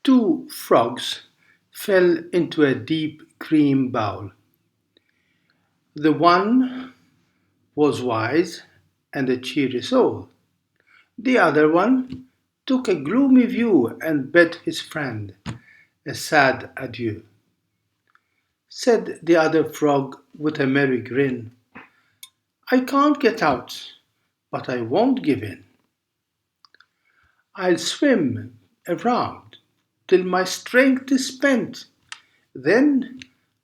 Two frogs fell into a deep cream bowl. The one was wise and a cheery soul. The other one took a gloomy view and bade his friend a sad adieu. Said the other frog with a merry grin, I can't get out, but I won't give in. I'll swim around till my strength is spent. Then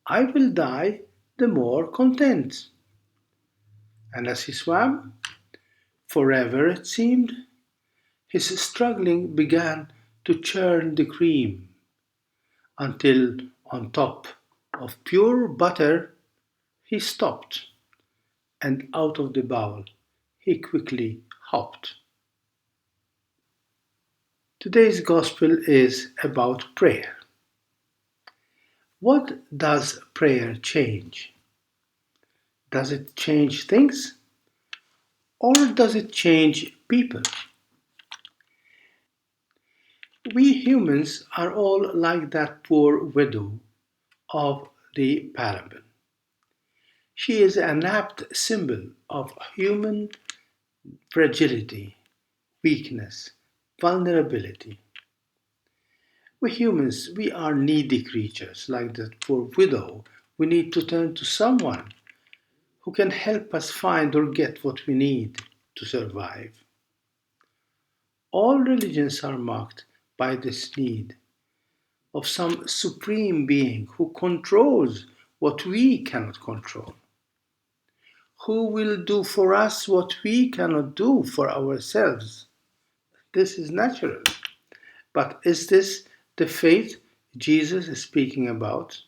I will die the more content. And as he swam, forever it seemed, his struggling began to churn the cream, until on top of pure butter he stopped, and out of the bowl he quickly hopped. Today's gospel is about prayer. What does prayer change? Does it change things? Or does it change people? We humans are all like that poor widow of the parable. She is an apt symbol of human fragility, weakness, vulnerability. We humans, we are needy creatures like that poor widow. We need to turn to someone who can help us find or get what we need to survive. All religions are marked by this need of some supreme being who controls what we cannot control, who will do for us what we cannot do for ourselves. This is natural. But is this the faith Jesus is speaking about?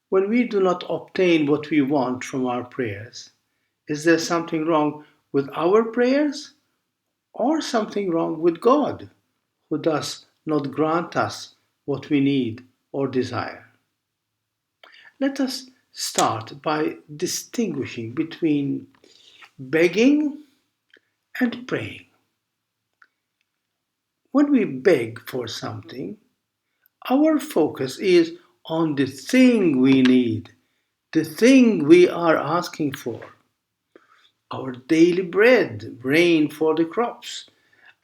When we do not obtain what we want from our prayers, is there something wrong with our prayers or something wrong with God, who does not grant us what we need or desire? Let us start by distinguishing between begging and praying. When we beg for something, our focus is on the thing we need, the thing we are asking for. Our daily bread, rain for the crops,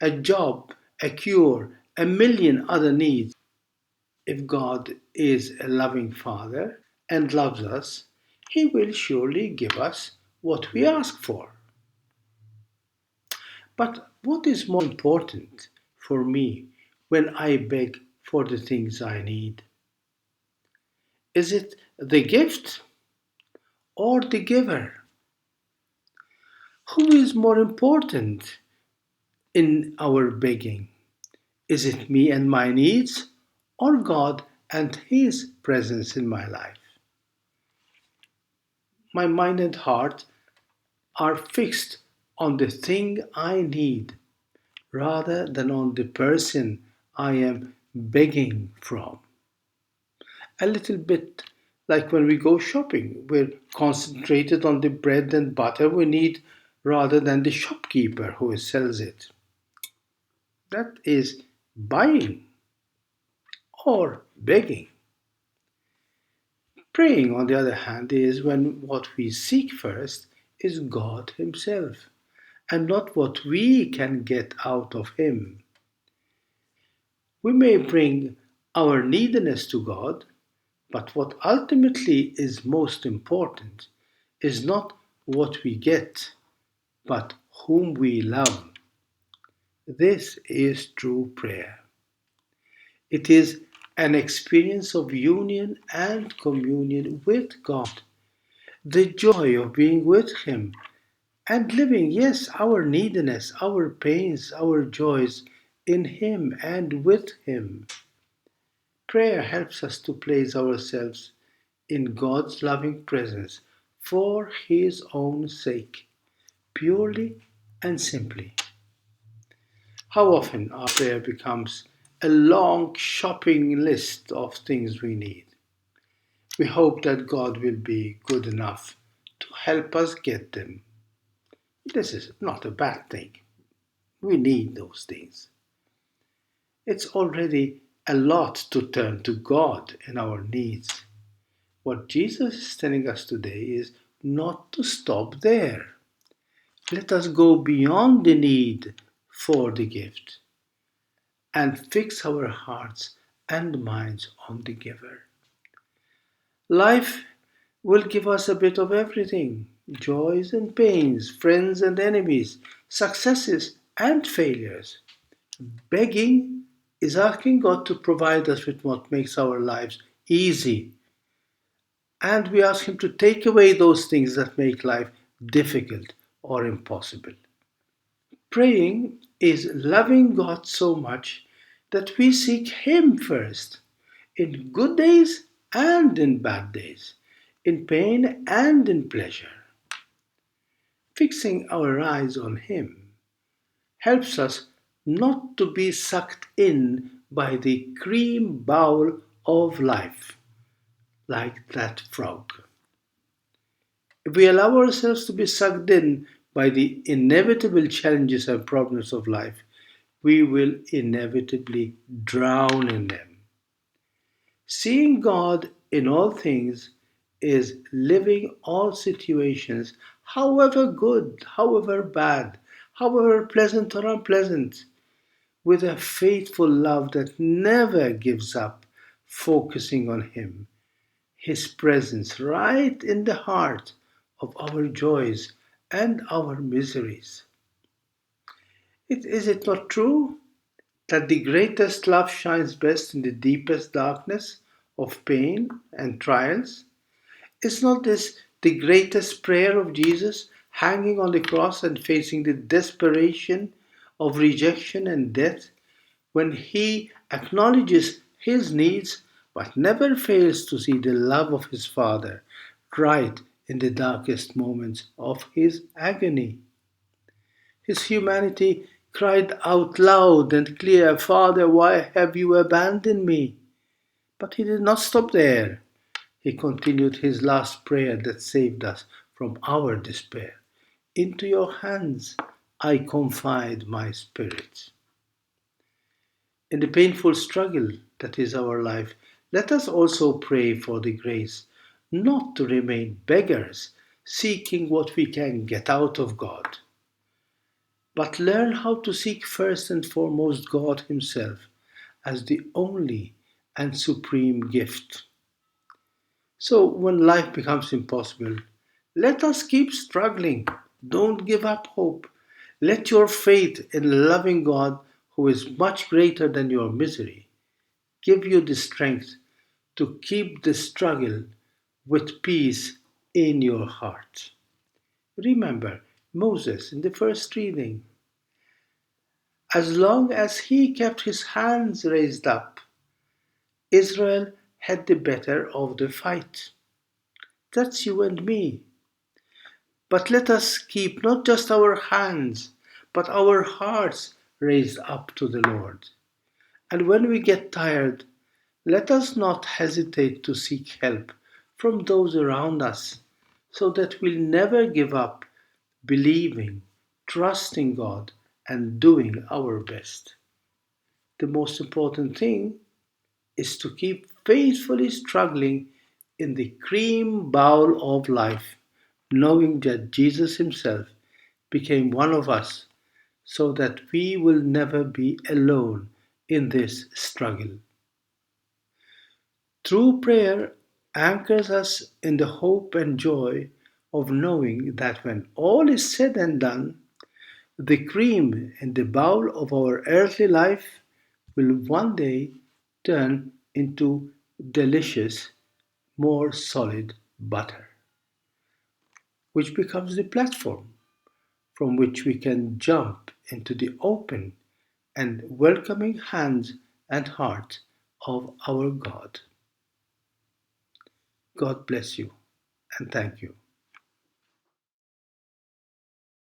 a job, a cure, a million other needs. If God is a loving Father and loves us, He will surely give us what we ask for. But what is more important for me when I beg for the things I need? Is it the gift or the giver? Who is more important in our begging? Is it me and my needs or God and His presence in my life? My mind and heart are fixed on the thing I need rather than on the person I am begging from. A little bit like when we go shopping, we're concentrated on the bread and butter we need rather than the shopkeeper who sells it. That is buying or begging. Praying, on the other hand, is when what we seek first is God Himself and not what we can get out of Him. We may bring our neediness to God, but what ultimately is most important is not what we get, but whom we love. This is true prayer. It is an experience of union and communion with God, the joy of being with Him and living, yes, our neediness, our pains, our joys in Him and with Him. Prayer helps us to place ourselves in God's loving presence for His own sake, purely and simply. How often our prayer becomes a long shopping list of things we need. We hope that God will be good enough to help us get them. This is not a bad thing. We need those things. It's already a lot to turn to God in our needs. What Jesus is telling us today is not to stop there. Let us go beyond the need for the gift and fix our hearts and minds on the giver. Life will give us a bit of everything: joys and pains, friends and enemies, successes and failures. Begging is asking God to provide us with what makes our lives easy, and we ask Him to take away those things that make life difficult or impossible. Praying is loving God so much that we seek Him first, in good days and in bad days, in pain and in pleasure. Fixing our eyes on Him helps us not to be sucked in by the cream bowl of life, like that frog. If we allow ourselves to be sucked in by the inevitable challenges and problems of life, we will inevitably drown in them. Seeing God in all things is living all situations, however good, however bad, however pleasant or unpleasant, with a faithful love that never gives up, focusing on Him, His presence right in the heart of our joys and our miseries. Is it not true that the greatest love shines best in the deepest darkness of pain and trials? Is not this the greatest prayer of Jesus, hanging on the cross and facing the desperation of rejection and death, when He acknowledges His needs but never fails to see the love of His Father right in the darkest moments of His agony? His humanity cried out loud and clear, "Father, why have you abandoned me?" But He did not stop there. He continued His last prayer that saved us from our despair. "Into your hands I confide my spirit." In the painful struggle that is our life, let us also pray for the grace not to remain beggars, seeking what we can get out of God, but learn how to seek first and foremost God Himself as the only and supreme gift. So when life becomes impossible, let us keep struggling. Don't give up hope. Let your faith in a loving God, who is much greater than your misery, give you the strength to keep the struggle with peace in your heart. Remember Moses in the first reading. As long as he kept his hands raised up, Israel had the better of the fight. That's you and me. But let us keep not just our hands, but our hearts raised up to the Lord. And when we get tired, let us not hesitate to seek help from those around us, so that we'll never give up believing, trusting God, and doing our best. The most important thing is to keep faithfully struggling in the cream bowl of life, knowing that Jesus Himself became one of us so that we will never be alone in this struggle. True prayer anchors us in the hope and joy of knowing that when all is said and done, the cream in the bowl of our earthly life will one day turn into delicious, more solid butter, which becomes the platform from which we can jump into the open and welcoming hands and heart of our God. God bless you and thank you.